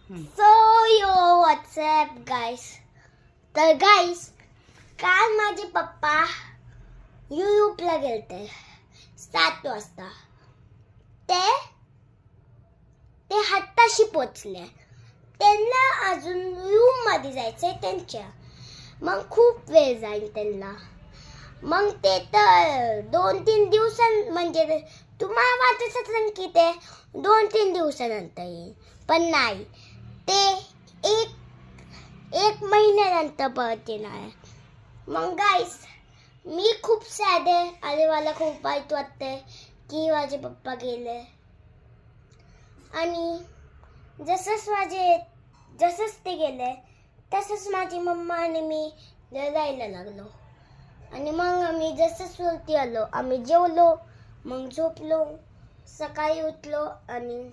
So यो WhatsApp गाईस. तर गाईस, काल माझे पप्पा युरोपला गेलते 7 वाजता. ते आत्ताशी पोचले. त्यांना अजून रूम मध्ये जायचंय त्यांच्या. मग खूप वेळ जाईल त्यांना. मग ते तर 2-3 दिवसां म्हणजे तुम्हाला वाटत असेल की ते 2-3 दिवसानंतर येईल, पण नाही, ते एक महिन्यानंतर परत येणार आहे. मग गाईस, मी खूप सॅड आहे. आणि मला खूप वाईट वाटतंय की माझे पप्पा गेले. आणि जसंच ते गेले तसंच माझी मम्मा आणि मी रडायला लागलो. आणि मग आम्ही जसंच वरती आलो, आम्ही जेवलो, मग झोपलो. सकाळी उठलो आणि